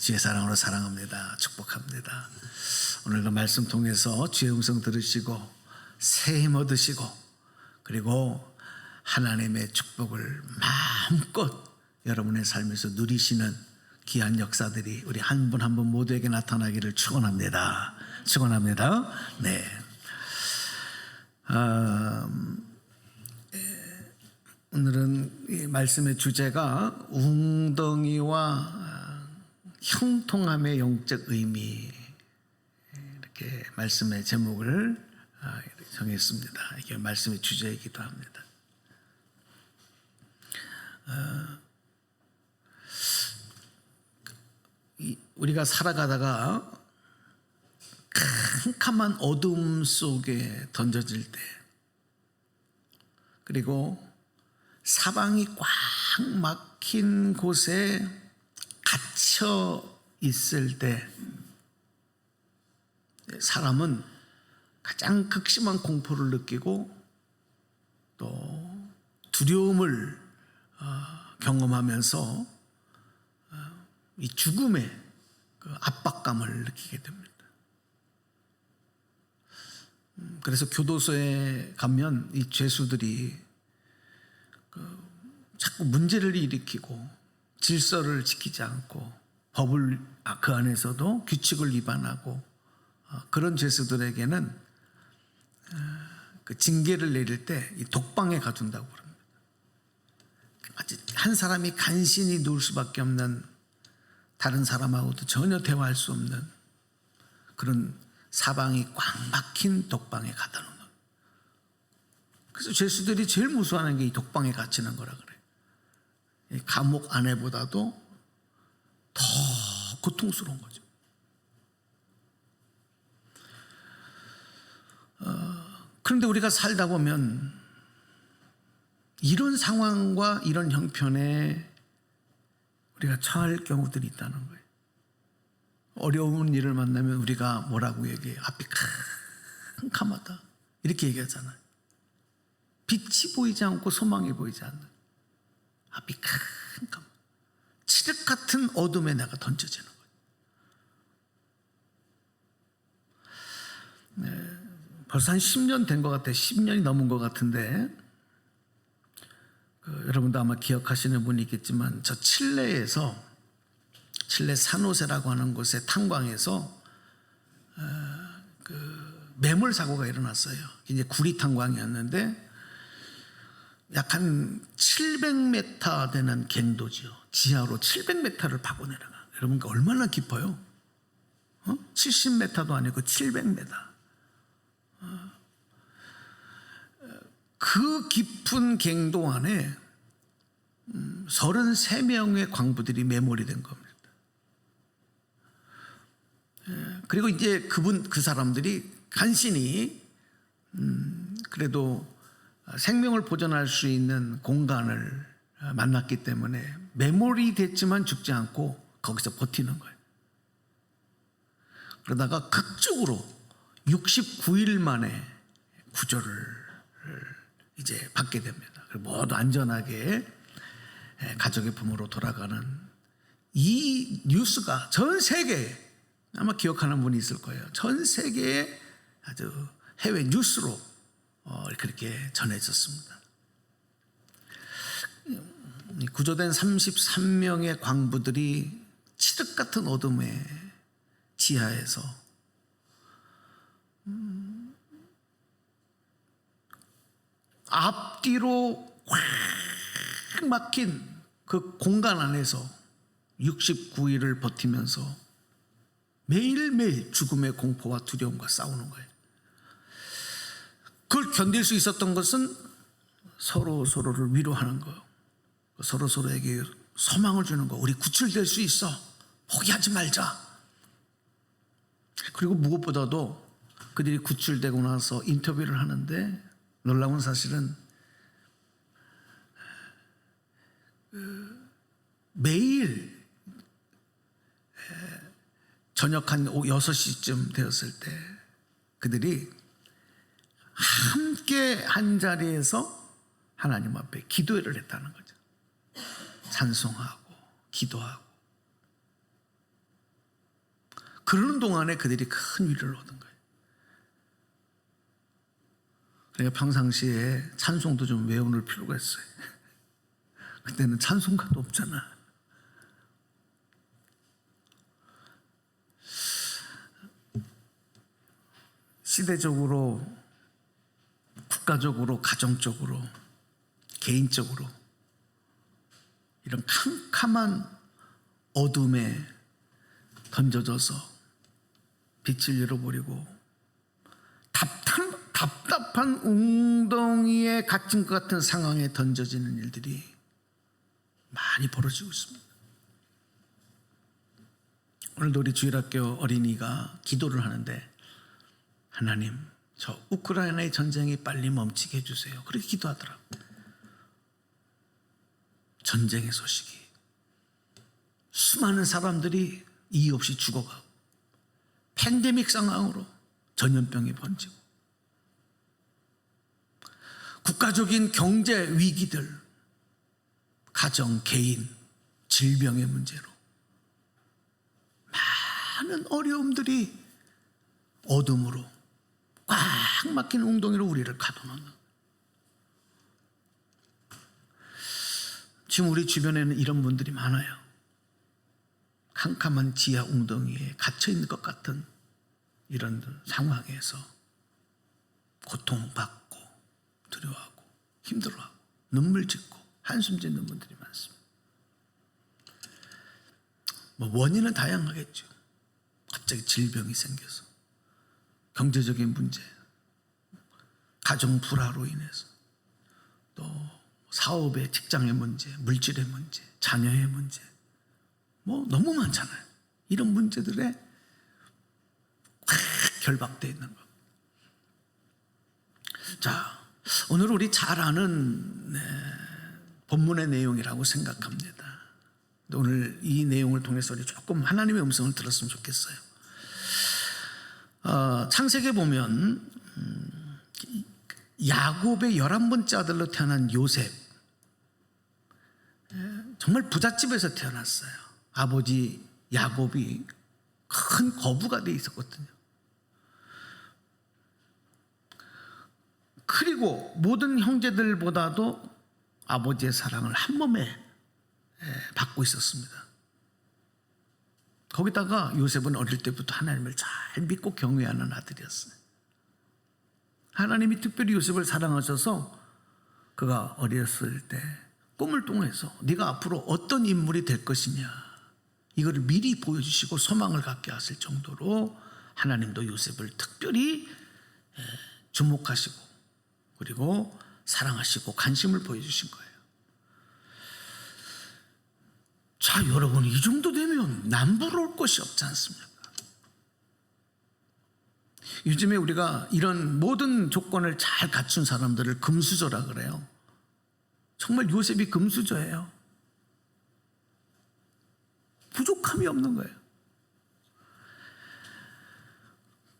주의 사랑으로 사랑합니다. 축복합니다. 오늘도 말씀 통해서 주의 음성 들으시고 새 힘 얻으시고 그리고 하나님의 축복을 마음껏 여러분의 삶에서 누리시는 귀한 역사들이 우리 한 분 한 분 모두에게 나타나기를 축원합니다. 축원합니다. 네. 오늘은 이 말씀의 주제가 웅덩이와 형통함의 영적 의미, 이렇게 말씀의 제목을 정했습니다. 이게 말씀의 주제이기도 합니다. 우리가 살아가다가 캄캄한 어둠 속에 던져질 때, 그리고 사방이 꽉 막힌 곳에 갇혀 있을 때 사람은 가장 극심한 공포를 느끼고 또 두려움을 경험하면서 이 죽음의 그 압박감을 느끼게 됩니다. 그래서 교도소에 가면 이 죄수들이 자꾸 문제를 일으키고 질서를 지키지 않고 법을 그 안에서도 규칙을 위반하고 그런 죄수들에게는 그 징계를 내릴 때 이 독방에 가둔다고 그럽니다. 마치 한 사람이 간신히 누울 수밖에 없는, 다른 사람하고도 전혀 대화할 수 없는 그런 사방이 꽉 막힌 독방에 가다 놓는 거예요. 그래서 죄수들이 제일 무서워하는 게 이 독방에 갇히는 거라 그래요. 이 감옥 안에보다도 더 고통스러운 거죠. 그런데 우리가 살다 보면 이런 상황과 이런 형편에 우리가 처할 경우들이 있다는 거예요. 어려운 일을 만나면 우리가 뭐라고 얘기해요? 앞이 캄캄하다 이렇게 얘기하잖아요. 빛이 보이지 않고 소망이 보이지 않는, 앞이 캄캄, 칠흑 같은 어둠에 내가 던져지는 거예요. 네, 벌써 한 10년 된 것 같아요. 10년이 넘은 것 같은데 여러분도 아마 기억하시는 분이 있겠지만, 저 칠레 산호세라고 하는 곳의 탄광에서 매몰 사고가 일어났어요. 이제 구리 탄광이었는데 약 한 700m 되는 갱도지요. 지하로 700m를 파고 내려가. 여러분 얼마나 깊어요? 70m도 아니고 700m. 그 깊은 갱도 안에 33명의 광부들이 매몰이 된 겁니다. 그리고 이제 그 사람들이 간신히 그래도 생명을 보존할 수 있는 공간을 만났기 때문에 매몰이 됐지만 죽지 않고 거기서 버티는 거예요. 그러다가 극적으로 69일 만에 구조를 이제 받게 됩니다. 모두 안전하게 가족의 품으로 돌아가는 이 뉴스가 전 세계에, 아마 기억하는 분이 있을 거예요. 전 세계에 아주 해외 뉴스로 그렇게 전해졌습니다. 구조된 33명의 광부들이 칠흑 같은 어둠의 지하에서 앞뒤로 꽉 막힌 그 공간 안에서 69일을 버티면서 매일매일 죽음의 공포와 두려움과 싸우는 거예요. 그걸 견딜 수 있었던 것은 서로를 위로하는 거예요. 서로에게 소망을 주는 거. 우리 구출될 수 있어. 포기하지 말자. 그리고 무엇보다도 그들이 구출되고 나서 인터뷰를 하는데 놀라운 사실은 매일 저녁 한 6시쯤 되었을 때 그들이 함께 한 자리에서 하나님 앞에 기도회를 했다는 거죠. 찬송하고 기도하고. 그러는 동안에 그들이 큰 위를 얻은 거예요. 그러니까 평상시에 찬송도 좀 외워놓을 필요가 있어요. 그때는 찬송가도 없잖아. 시대적으로, 국가적으로, 가정적으로, 개인적으로 이런 캄캄한 어둠에 던져져서 빛을 잃어버리고 답답한 웅덩이에 갇힌 것 같은 상황에 던져지는 일들이 많이 벌어지고 있습니다. 오늘도 우리 주일학교 어린이가 기도를 하는데, 하나님, 저 우크라이나의 전쟁이 빨리 멈추게 해주세요. 그렇게 기도하더라고요. 전쟁의 소식이, 수많은 사람들이 이유 없이 죽어가고, 팬데믹 상황으로 전염병이 번지고, 국가적인 경제 위기들, 가정, 개인, 질병의 문제로 많은 어려움들이 어둠으로 꽉 막힌 웅덩이로 우리를 가둬놓는. 지금 우리 주변에는 이런 분들이 많아요. 캄캄한 지하 웅덩이에 갇혀있는 것 같은 이런 상황에서 고통받고 두려워하고 힘들어하고 눈물 짓고 한숨 짓는 분들이 많습니다. 원인은 다양하겠죠. 갑자기 질병이 생겨서, 경제적인 문제, 가정 불화로 인해서, 또 사업의, 직장의 문제, 물질의 문제, 자녀의 문제, 너무 많잖아요. 이런 문제들에 꽉 결박되어 있는 것. 자, 오늘 우리 잘 아는 본문의 내용이라고 생각합니다. 오늘 이 내용을 통해서 우리 조금 하나님의 음성을 들었으면 좋겠어요. 창세기에 보면 야곱의 11번째 아들로 태어난 요셉, 정말 부잣집에서 태어났어요. 아버지 야곱이 큰 거부가 돼 있었거든요. 그리고 모든 형제들보다도 아버지의 사랑을 한 몸에 받고 있었습니다. 거기다가 요셉은 어릴 때부터 하나님을 잘 믿고 경외하는 아들이었어요. 하나님이 특별히 요셉을 사랑하셔서 그가 어렸을 때 꿈을 통해서 네가 앞으로 어떤 인물이 될 것이냐, 이거를 미리 보여주시고 소망을 갖게 하실 정도로 하나님도 요셉을 특별히 주목하시고 그리고 사랑하시고 관심을 보여주신 거예요. 자, 여러분, 이 정도 되면 남부러울 것이 없지 않습니까? 요즘에 우리가 이런 모든 조건을 잘 갖춘 사람들을 금수저라 그래요. 정말 요셉이 금수저예요. 부족함이 없는 거예요.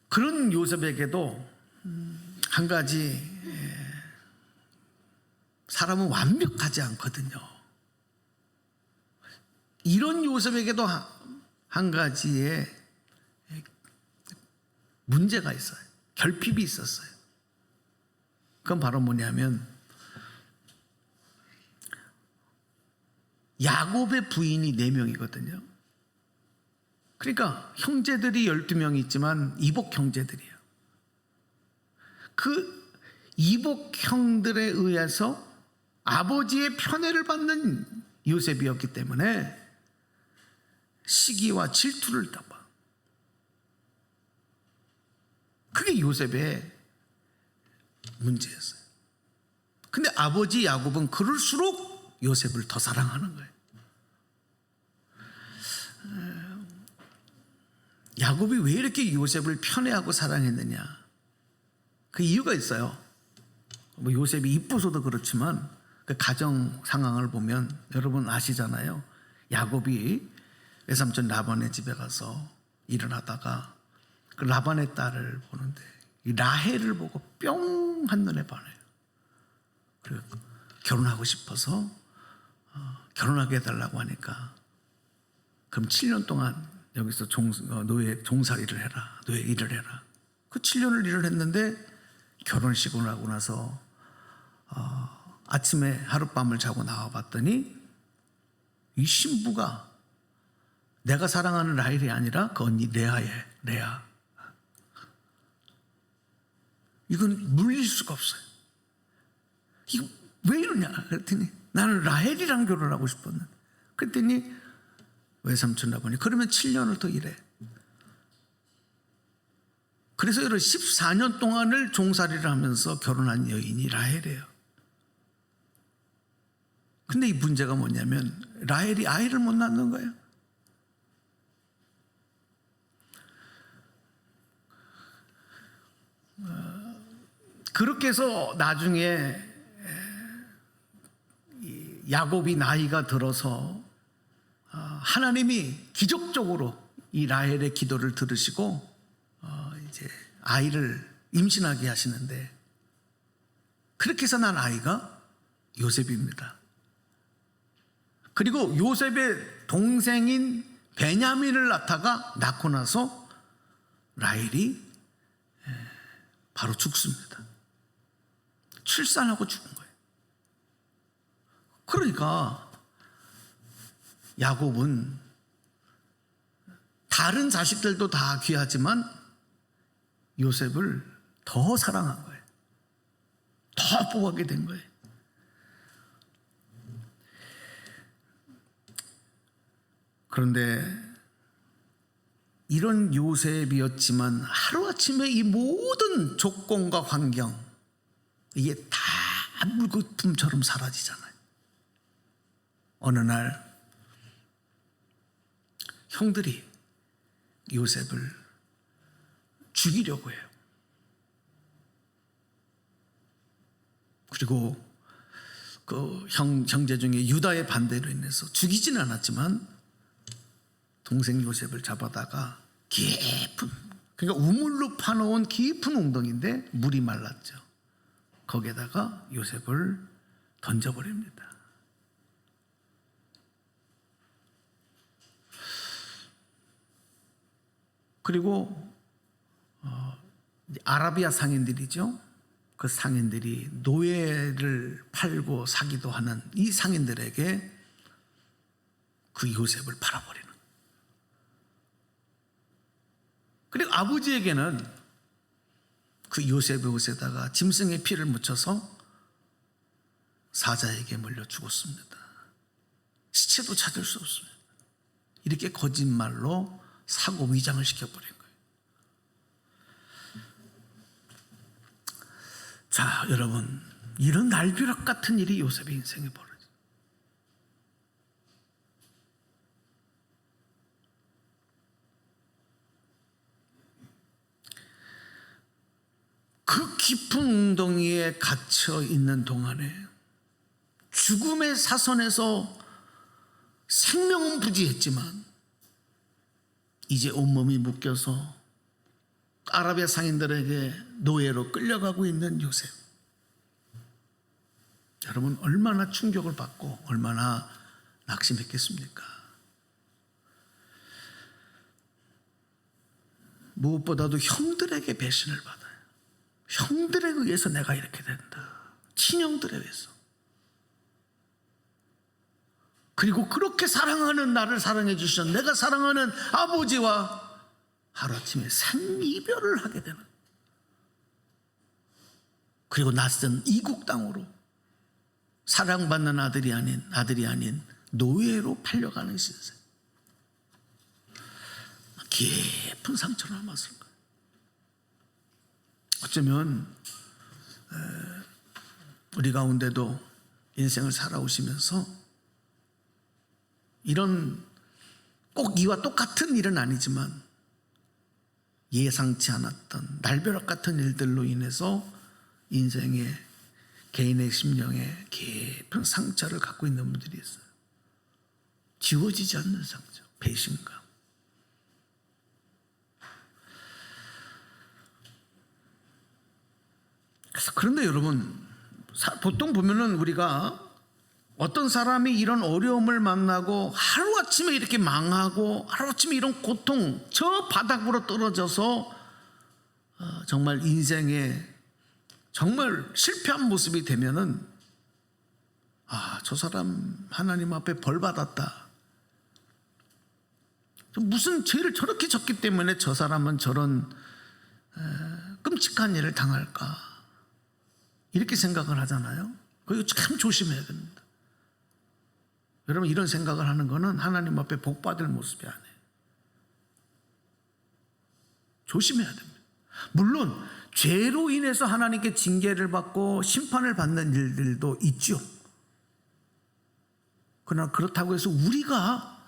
그런 요셉에게도 한 가지, 사람은 완벽하지 않거든요. 이런 요셉에게도 한 가지의 문제가 있어요. 결핍이 있었어요. 그건 바로 뭐냐면, 야곱의 부인이 4명이거든요. 그러니까 형제들이 12명이 있지만 이복 형제들이에요. 그 이복 형들에 의해서 아버지의 편애를 받는 요셉이었기 때문에 시기와 질투를 당하. 그게 요셉의 문제였어요. 근데 아버지 야곱은 그럴수록 요셉을 더 사랑하는 거예요. 야곱이 왜 이렇게 요셉을 편애하고 사랑했느냐? 그 이유가 있어요. 요셉이 이뻐서도 그렇지만 그 가정 상황을 보면 여러분 아시잖아요. 야곱이 외삼촌 라반의 집에 가서 일을 하다가 그 라반의 딸을 보는데 이 라헬을 보고 뿅 한눈에 반해요. 그리고 결혼하고 싶어서 결혼하게 해달라고 하니까 그럼 7년 동안 여기서 노예 종살이를 해라. 노예 일을 해라. 그 7년을 일을 했는데 결혼식을 하고 나서 아침에 하룻밤을 자고 나와봤더니 이 신부가 내가 사랑하는 라헬이 아니라 그 언니 레아예요. 레아. 이건 물릴 수가 없어요. 이거 왜 이러냐 그랬더니 나는 라헬이랑 결혼하고 싶었는데, 그랬더니 외삼촌 아버니 그러면 7년을 더 일해. 그래서 여러분 14년 동안을 종살이를 하면서 결혼한 여인이 라헬이에요. 근데 이 문제가 뭐냐면 라헬이 아이를 못 낳는 거예요. 그렇게 해서 나중에 야곱이 나이가 들어서 하나님이 기적적으로 이 라헬의 기도를 들으시고 이제 아이를 임신하게 하시는데, 그렇게 해서 난 아이가 요셉입니다. 그리고 요셉의 동생인 베냐민을 낳고 나서 라헬이 바로 죽습니다. 출산하고 죽은 거예요. 그러니까 야곱은 다른 자식들도 다 귀하지만 요셉을 더 사랑한 거예요. 더 뽑아게 된 거예요. 그런데 이런 요셉이었지만 하루아침에 이 모든 조건과 환경, 이게 다 물거품처럼 사라지잖아요. 어느 날 형들이 요셉을 죽이려고 해요. 그리고 그 형제 중에 유다의 반대로 인해서 죽이지는 않았지만 동생 요셉을 잡아다가 깊은, 그러니까 우물로 파놓은 깊은 웅덩이인데 물이 말랐죠. 거기에다가 요셉을 던져버립니다. 그리고 아라비아 상인들이죠. 그 상인들이 노예를 팔고 사기도 하는 이 상인들에게 그 요셉을 팔아버리는. 그리고 아버지에게는 그 요셉의 옷에다가 짐승의 피를 묻혀서 사자에게 물려 죽었습니다. 시체도 찾을 수 없습니다. 이렇게 거짓말로 사고 위장을 시켜버린 거예요. 자, 여러분, 이런 날벼락 같은 일이 요셉의 인생에 벌어져요. 그 깊은 웅덩이에 갇혀 있는 동안에 죽음의 사선에서 생명은 부지했지만 이제 온몸이 묶여서 아라비아 상인들에게 노예로 끌려가고 있는 요셉. 여러분, 얼마나 충격을 받고 얼마나 낙심했겠습니까? 무엇보다도 형들에게 배신을 받아요. 형들에 의해서 내가 이렇게 된다. 친형들에 의해서. 그리고 그렇게 사랑하는 나를 사랑해 주신 내가 사랑하는 아버지와 하루아침에 생이별을 하게 되는, 그리고 낯선 이국 땅으로 사랑받는 아들이 아닌 노예로 팔려가는 신세. 깊은 상처를 남았을 거예요. 어쩌면 우리 가운데도 인생을 살아오시면서 이런 꼭 이와 똑같은 일은 아니지만 예상치 않았던 날벼락 같은 일들로 인해서 인생에, 개인의 심령에 깊은 상처를 갖고 있는 분들이 있어요. 지워지지 않는 상처, 배신감. 그런데 여러분, 보통 보면은 우리가 어떤 사람이 이런 어려움을 만나고 하루아침에 이렇게 망하고 하루아침에 이런 고통, 저 바닥으로 떨어져서 정말 인생에 정말 실패한 모습이 되면은 저 사람 하나님 앞에 벌 받았다. 무슨 죄를 저렇게 졌기 때문에 저 사람은 저런 끔찍한 일을 당할까? 이렇게 생각을 하잖아요. 그거 참 조심해야 됩니다. 여러분, 이런 생각을 하는 것은 하나님 앞에 복 받을 모습이 아니에요. 조심해야 됩니다. 물론 죄로 인해서 하나님께 징계를 받고 심판을 받는 일들도 있죠. 그러나 그렇다고 해서 우리가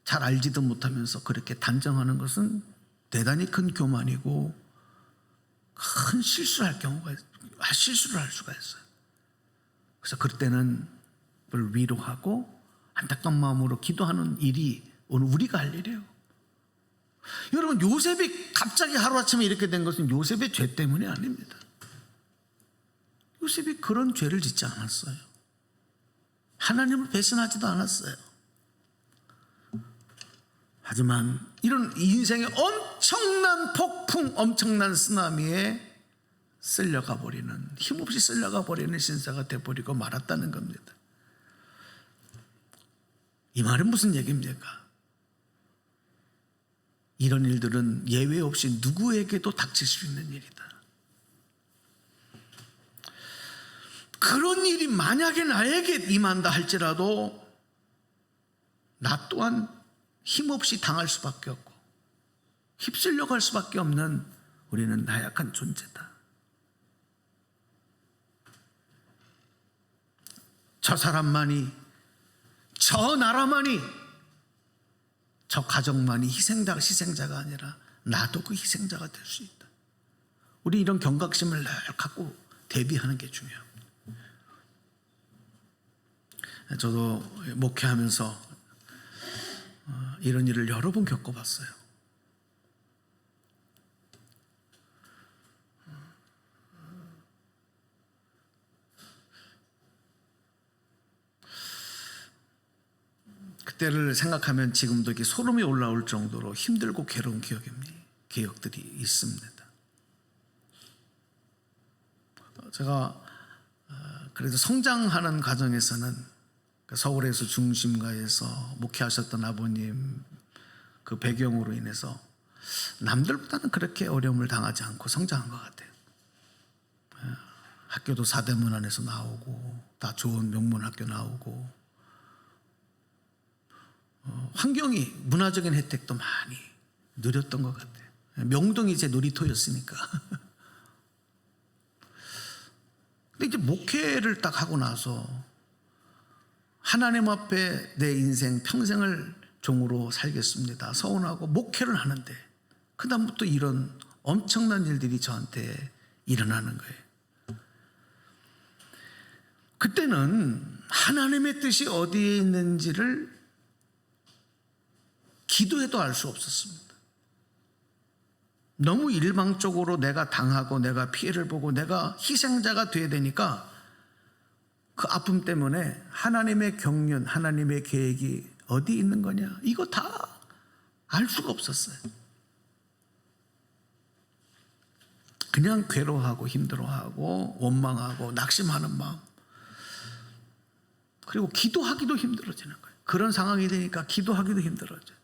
잘 알지도 못하면서 그렇게 단정하는 것은 대단히 큰 교만이고 큰 실수를 할 수가 있어요. 그래서 그럴 때는 그걸 위로하고 안타까운 마음으로 기도하는 일이 오늘 우리가 할 일이에요. 여러분, 요셉이 갑자기 하루아침에 이렇게 된 것은 요셉의 죄 때문이 아닙니다. 요셉이 그런 죄를 짓지 않았어요. 하나님을 배신하지도 않았어요. 하지만 이런 인생의 엄청난 폭풍, 엄청난 쓰나미에 쓸려가 버리는, 힘없이 쓸려가 버리는 신사가 되어버리고 말았다는 겁니다. 이 말은 무슨 얘기입니까? 이런 일들은 예외 없이 누구에게도 닥칠 수 있는 일이다. 그런 일이 만약에 나에게 임한다 할지라도 나 또한 힘없이 당할 수밖에 없고 휩쓸려 갈 수밖에 없는 우리는 나약한 존재다. 저 사람만이, 저 나라만이, 저 가정만이 희생자가 아니라 나도 그 희생자가 될 수 있다. 우리 이런 경각심을 늘 갖고 대비하는 게 중요합니다. 저도 목회하면서 이런 일을 여러 번 겪어봤어요. 그때를 생각하면 지금도 이렇게 소름이 올라올 정도로 힘들고 괴로운 기억들이 있습니다. 제가 그래도 성장하는 과정에서는 서울에서 중심가에서 목회하셨던 아버님 그 배경으로 인해서 남들보다는 그렇게 어려움을 당하지 않고 성장한 것 같아요. 학교도 사대문 안에서 나오고 다 좋은 명문 학교 나오고 환경이, 문화적인 혜택도 많이 누렸던 것 같아요. 명동이 제 놀이터였으니까. 근데 이제 목회를 딱 하고 나서 하나님 앞에 내 인생 평생을 종으로 살겠습니다, 서원하고 목회를 하는데 그 다음부터 이런 엄청난 일들이 저한테 일어나는 거예요. 그때는 하나님의 뜻이 어디에 있는지를 기도해도 알 수 없었습니다. 너무 일방적으로 내가 당하고 내가 피해를 보고 내가 희생자가 돼야 되니까 그 아픔 때문에 하나님의 경륜, 하나님의 계획이 어디 있는 거냐, 이거 다 알 수가 없었어요. 그냥 괴로워하고 힘들어하고 원망하고 낙심하는 마음, 그리고 기도하기도 힘들어지는 거예요. 그런 상황이 되니까 기도하기도 힘들어져요.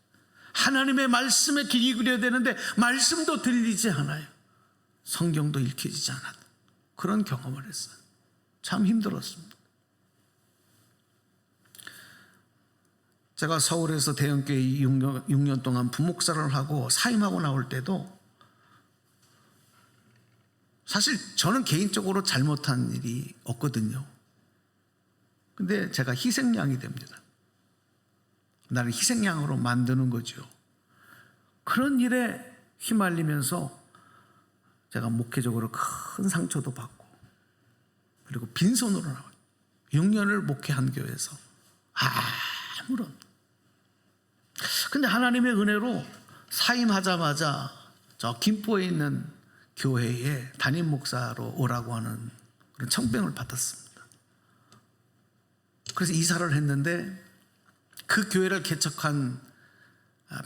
하나님의 말씀에 귀 기울여야 되는데 말씀도 들리지 않아요. 성경도 읽혀지지 않아요. 그런 경험을 했어요. 참 힘들었습니다. 제가 서울에서 대형교회 6년 동안 부목사를 하고 사임하고 나올 때도 사실 저는 개인적으로 잘못한 일이 없거든요. 근데 제가 희생양이 됩니다. 나를 희생양으로 만드는 거죠. 그런 일에 휘말리면서 제가 목회적으로 큰 상처도 받고 그리고 빈손으로 나와요. 6년을 목회한 교회에서 아무런. 근데 하나님의 은혜로 사임하자마자 저 김포에 있는 교회에 담임 목사로 오라고 하는 그런 청병을 받았습니다. 그래서 이사를 했는데 그 교회를 개척한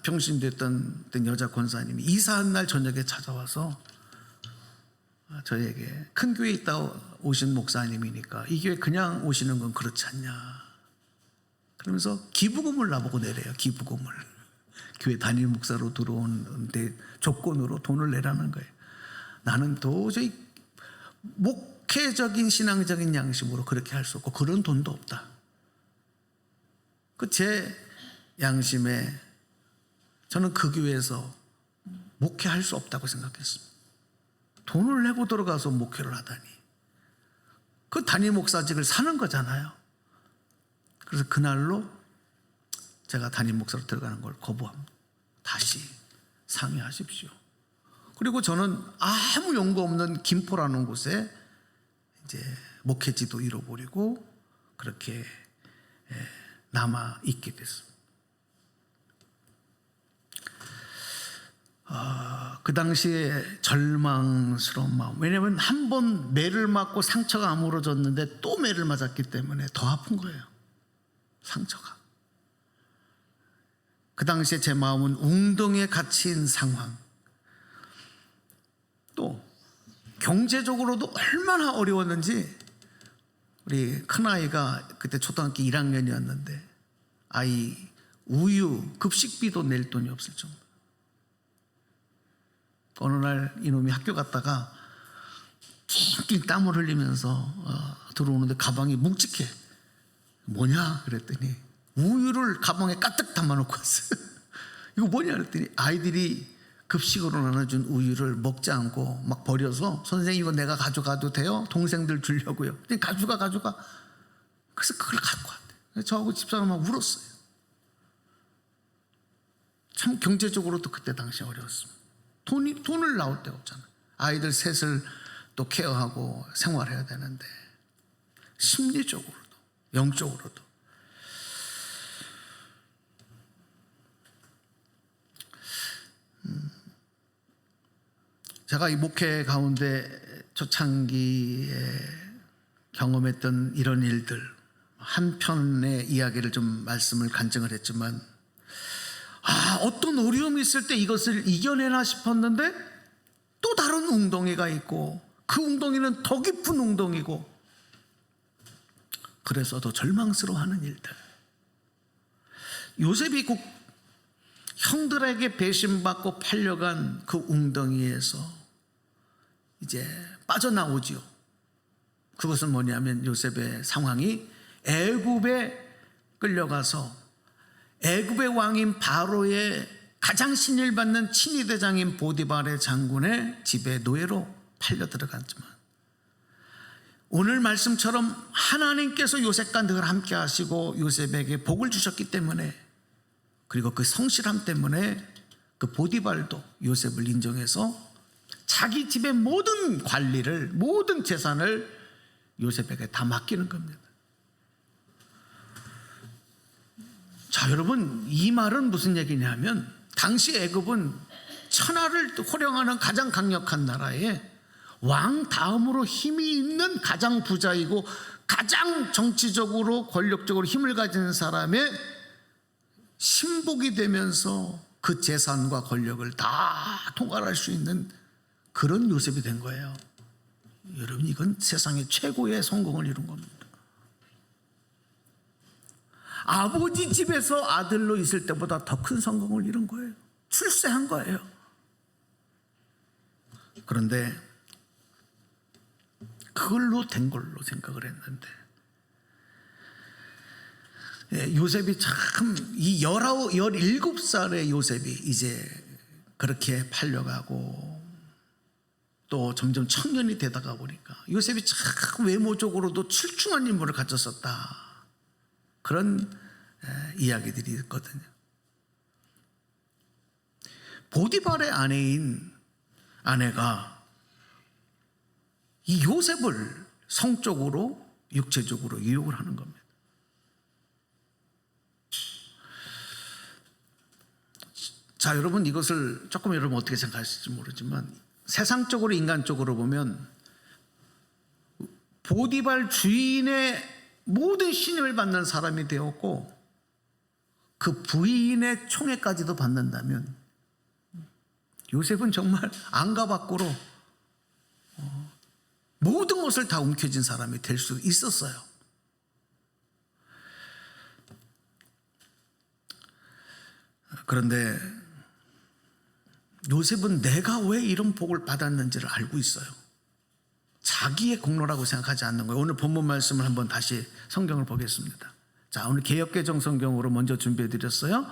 평신도였던 여자 권사님이 이사한 날 저녁에 찾아와서 저에게 큰 교회에 있다 오신 목사님이니까 이 교회 그냥 오시는 건 그렇지 않냐 그러면서 기부금을 나보고 내래요. 기부금을 교회 담임 목사로 들어오는데 조건으로 돈을 내라는 거예요. 나는 도저히 목회적인 신앙적인 양심으로 그렇게 할 수 없고 그런 돈도 없다. 그 제 양심에 저는 그 교회에서 목회할 수 없다고 생각했습니다. 돈을 내고 들어가서 목회를 하다니. 그 담임 목사직을 사는 거잖아요. 그래서 그날로 제가 담임 목사로 들어가는 걸 거부합니다. 다시 상의하십시오. 그리고 저는 아무 연고 없는 김포라는 곳에 이제 목회지도 잃어버리고 그렇게 남아 있게 됐습니다. 그 당시에 절망스러운 마음. 왜냐하면 한 번 매를 맞고 상처가 아물어졌는데 또 매를 맞았기 때문에 더 아픈 거예요. 상처가. 그 당시에 제 마음은 웅덩이에 갇힌 상황. 또 경제적으로도 얼마나 어려웠는지 우리 큰아이가 그때 초등학교 1학년이었는데 아이 우유 급식비도 낼 돈이 없을 정도. 어느 날 이놈이 학교 갔다가 낑낑 땀을 흘리면서 들어오는데 가방이 묵직해. 뭐냐 그랬더니 우유를 가방에 가득 담아놓고 왔어요. 이거 뭐냐 그랬더니 아이들이 급식으로 나눠준 우유를 먹지 않고 막 버려서 선생님 이거 내가 가져가도 돼요? 동생들 주려고요. 근데 가져가. 그래서 그걸 갖고 왔대. 저하고 집사람하고 울었어요. 참 경제적으로도 그때 당시 어려웠습니다. 돈을 나올 데가 없잖아요. 아이들 셋을 또 케어하고 생활해야 되는데 심리적으로도 영적으로도 제가 이 목회 가운데 초창기에 경험했던 이런 일들 한 편의 이야기를 좀 말씀을 간증을 했지만 어떤 어려움이 있을 때 이것을 이겨내나 싶었는데 또 다른 웅덩이가 있고 그 웅덩이는 더 깊은 웅덩이고 그래서 더 절망스러워하는 일들. 요셉이 꼭 형들에게 배신받고 팔려간 그 웅덩이에서 이제 빠져나오지요. 그것은 뭐냐면 요셉의 상황이 애굽에 끌려가서 애굽의 왕인 바로의 가장 신일받는 친위대장인 보디발의 장군의 집에 노예로 팔려 들어갔지만 오늘 말씀처럼 하나님께서 요셉과 늘 함께 하시고 요셉에게 복을 주셨기 때문에 그리고 그 성실함 때문에 그 보디발도 요셉을 인정해서 자기 집의 모든 관리를 모든 재산을 요셉에게 다 맡기는 겁니다. 자, 여러분 이 말은 무슨 얘기냐면 당시 애굽은 천하를 호령하는 가장 강력한 나라에 왕 다음으로 힘이 있는 가장 부자이고 가장 정치적으로 권력적으로 힘을 가진 사람의 신복이 되면서 그 재산과 권력을 다 통할할 수 있는 그런 요셉이 된 거예요. 여러분 이건 세상의 최고의 성공을 이룬 겁니다. 아버지 집에서 아들로 있을 때보다 더 큰 성공을 이룬 거예요. 출세한 거예요. 그런데 그걸로 된 걸로 생각을 했는데 요셉이 참 이 17살의 요셉이 이제 그렇게 팔려가고 또 점점 청년이 되다가 보니까 요셉이 참 외모적으로도 출중한 인물을 가졌었다. 그런 이야기들이 있거든요. 보디발의 아내가 이 요셉을 성적으로 육체적으로 유혹을 하는 겁니다. 자, 여러분 이것을 조금 여러분 어떻게 생각하실지 모르지만 세상적으로 인간적으로 보면 보디발 주인의 모든 신임을 받는 사람이 되었고 그 부인의 총애까지도 받는다면 요셉은 정말 안과 밖으로 모든 것을 다 움켜쥔 사람이 될 수 있었어요. 그런데 요셉은 내가 왜 이런 복을 받았는지를 알고 있어요. 자기의 공로라고 생각하지 않는 거예요. 오늘 본문 말씀을 한번 다시 성경을 보겠습니다. 자, 오늘 개역개정 성경으로 먼저 준비해 드렸어요.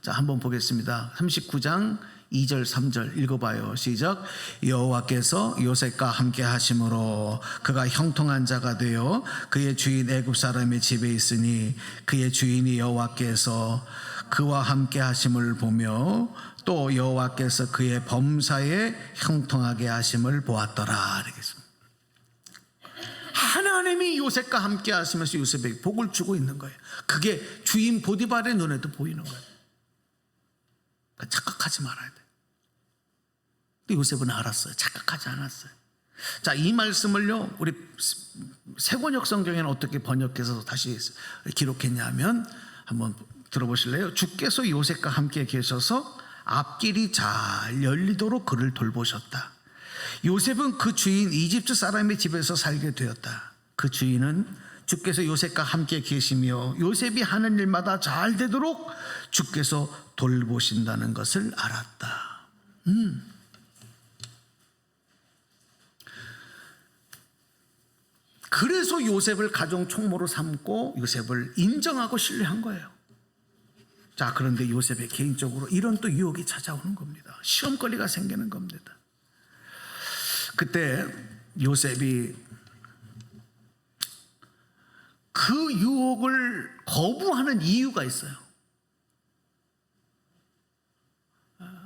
자, 한번 보겠습니다. 39장 2절 3절 읽어봐요. 시작. 여호와께서 요셉과 함께 하심으로 그가 형통한 자가 되어 그의 주인 애굽 사람의 집에 있으니 그의 주인이 여호와께서 그와 함께 하심을 보며 또 여호와께서 그의 범사에 형통하게 하심을 보았더라. 이렇겠습니다. 하나님이 요셉과 함께 하시면서 요셉에게 복을 주고 있는 거예요. 그게 주인 보디발의 눈에도 보이는 거예요. 그러니까 착각하지 말아야 돼요. 근데 요셉은 알았어요. 착각하지 않았어요. 자, 이 말씀을요, 우리 세번역 성경에는 어떻게 번역해서 다시 기록했냐면 한번 들어보실래요? 주께서 요셉과 함께 계셔서 앞길이 잘 열리도록 그를 돌보셨다. 요셉은 그 주인 이집트 사람의 집에서 살게 되었다. 그 주인은 주께서 요셉과 함께 계시며 요셉이 하는 일마다 잘 되도록 주께서 돌보신다는 것을 알았다. 그래서 요셉을 가정 총무로 삼고 요셉을 인정하고 신뢰한 거예요. 자, 그런데 요셉의 개인적으로 이런 또 유혹이 찾아오는 겁니다. 시험거리가 생기는 겁니다. 그때 요셉이 그 유혹을 거부하는 이유가 있어요.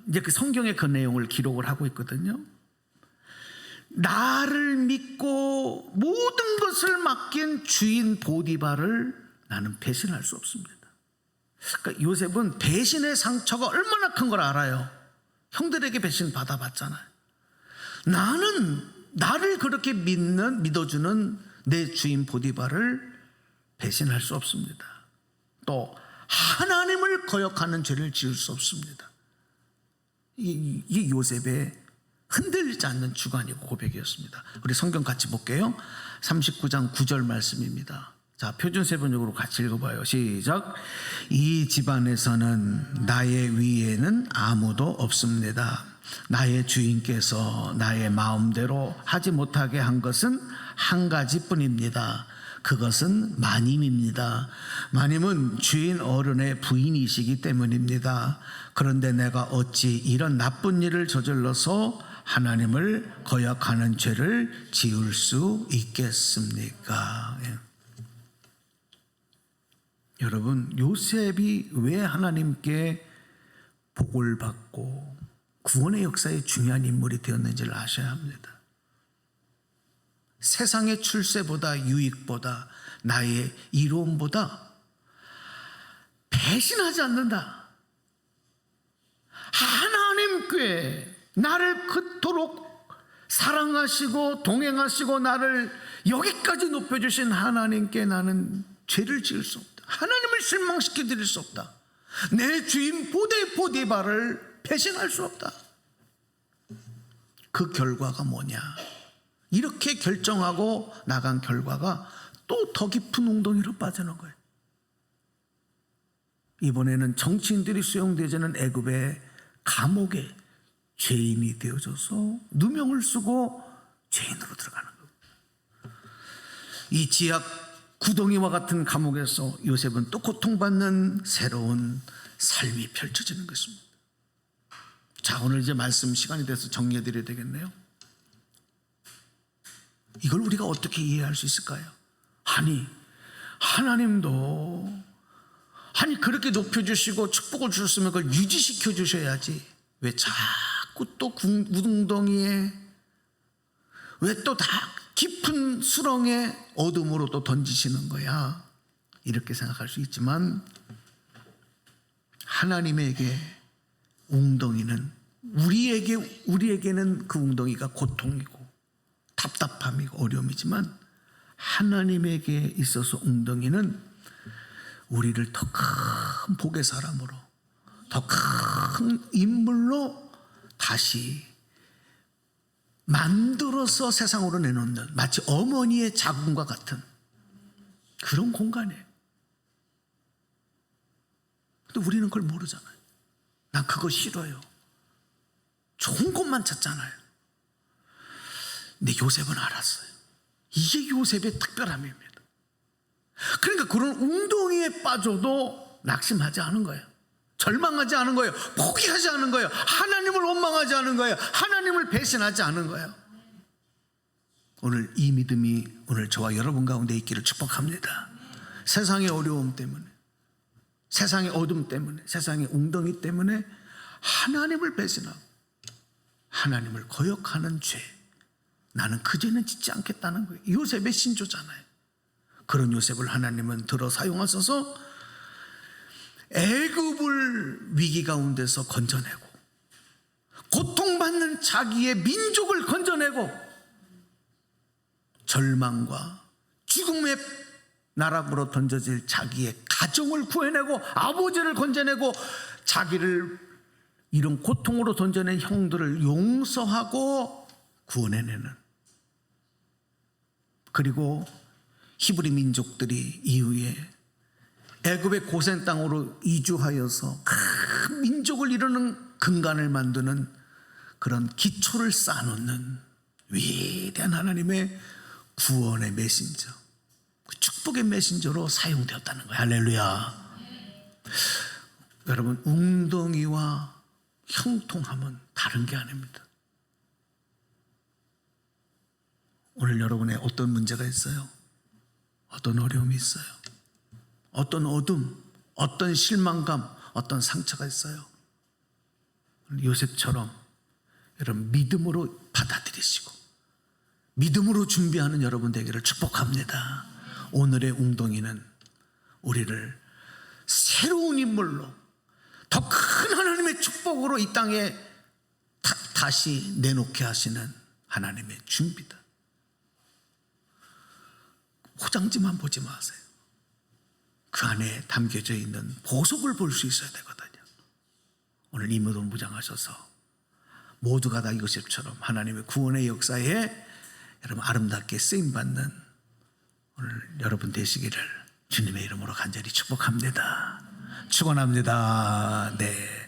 이제 그 성경의 그 내용을 기록을 하고 있거든요. 나를 믿고 모든 것을 맡긴 주인 보디발을 나는 배신할 수 없습니다. 그러니까 요셉은 배신의 상처가 얼마나 큰 걸 알아요. 형들에게 배신 받아봤잖아요. 나는 나를 그렇게 믿어주는 내 주인 보디발을 배신할 수 없습니다. 또 하나님을 거역하는 죄를 지을 수 없습니다. 이 요셉의 흔들리지 않는 주관이고 고백이었습니다. 우리 성경 같이 볼게요. 39장 9절 말씀입니다. 자, 표준세번역으로 같이 읽어봐요. 시작. 이 집안에서는 나의 위에는 아무도 없습니다. 나의 주인께서 나의 마음대로 하지 못하게 한 것은 한 가지뿐입니다. 그것은 마님입니다. 마님은 주인 어른의 부인이시기 때문입니다. 그런데 내가 어찌 이런 나쁜 일을 저질러서 하나님을 거역하는 죄를 지을 수 있겠습니까? 예. 여러분, 요셉이 왜 하나님께 복을 받고 구원의 역사에 중요한 인물이 되었는지를 아셔야 합니다. 세상의 출세보다 유익보다 나의 이로움보다 배신하지 않는다. 하나님께 나를 그토록 사랑하시고 동행하시고 나를 여기까지 높여주신 하나님께 나는 죄를 지을 수 없다. 하나님을 실망시켜 드릴 수 없다. 내 주인 보디발을 배신할 수 없다. 그 결과가 뭐냐? 이렇게 결정하고 나간 결과가 또 더 깊은 웅덩이로 빠지는 거예요. 이번에는 정치인들이 수용되지는 애굽의 감옥에 죄인이 되어져서 누명을 쓰고 죄인으로 들어가는 거예요. 이 지하 구덩이와 같은 감옥에서 요셉은 또 고통받는 새로운 삶이 펼쳐지는 것입니다. 자, 오늘 이제 말씀 시간이 돼서 정리해 드려야 되겠네요. 이걸 우리가 어떻게 이해할 수 있을까요? 하나님도 그렇게 높여주시고 축복을 주셨으면 그걸 유지시켜 주셔야지 왜 자꾸 또 우등덩이에 왜 또 다 깊은 수렁에 어둠으로 또 던지시는 거야? 이렇게 생각할 수 있지만 하나님에게 웅덩이는 우리에게는 그 웅덩이가 고통이고 답답함이고 어려움이지만 하나님에게 있어서 웅덩이는 우리를 더 큰 복의 사람으로, 더 큰 인물로 다시 만들어서 세상으로 내놓는, 마치 어머니의 자궁과 같은 그런 공간이에요. 근데 우리는 그걸 모르잖아요. 난 그거 싫어요. 좋은 것만 찾잖아요. 근데 요셉은 알았어요. 이게 요셉의 특별함입니다. 그러니까 그런 웅덩이에 빠져도 낙심하지 않은 거예요. 절망하지 않은 거예요. 포기하지 않은 거예요. 하나님을 원망하지 않은 거예요. 하나님을 배신하지 않은 거예요. 오늘 이 믿음이 오늘 저와 여러분 가운데 있기를 축복합니다. 세상의 어려움 때문에, 세상의 어둠 때문에, 세상의 웅덩이 때문에 하나님을 배신하고 하나님을 거역하는 죄, 나는 그 죄는 짓지 않겠다는 거예요. 요셉의 신조잖아요. 그런 요셉을 하나님은 들어 사용하셔서 애굽을 위기 가운데서 건져내고, 고통받는 자기의 민족을 건져내고, 절망과 죽음의 나락으로 던져질 자기의 가정을 구해내고, 아버지를 건져내고, 자기를 이런 고통으로 던져낸 형들을 용서하고 구원해내는, 그리고 히브리 민족들이 이후에 애굽의 고센 땅으로 이주하여서 큰 민족을 이루는 근간을 만드는 그런 기초를 쌓아놓는 위대한 하나님의 구원의 메신저, 그 축복의 메신저로 사용되었다는 거예요. 할렐루야. 여러분, 웅덩이와 형통함은 다른 게 아닙니다. 오늘 여러분의 어떤 문제가 있어요? 어떤 어려움이 있어요? 어떤 어둠, 어떤 실망감, 어떤 상처가 있어요? 요셉처럼 여러분 믿음으로 받아들이시고 믿음으로 준비하는 여러분 되기를 축복합니다. 오늘의 웅덩이는 우리를 새로운 인물로, 더 큰 하나님의 축복으로 이 땅에 다시 내놓게 하시는 하나님의 준비다. 포장지만 보지 마세요. 그 안에 담겨져 있는 보석을 볼 수 있어야 되거든요. 오늘 이 믿음 무장하셔서 모두가 다 요셉처럼 하나님의 구원의 역사에 여러분 아름답게 쓰임받는 오늘 여러분 되시기를 주님의 이름으로 간절히 축복합니다. 축원합니다. 네.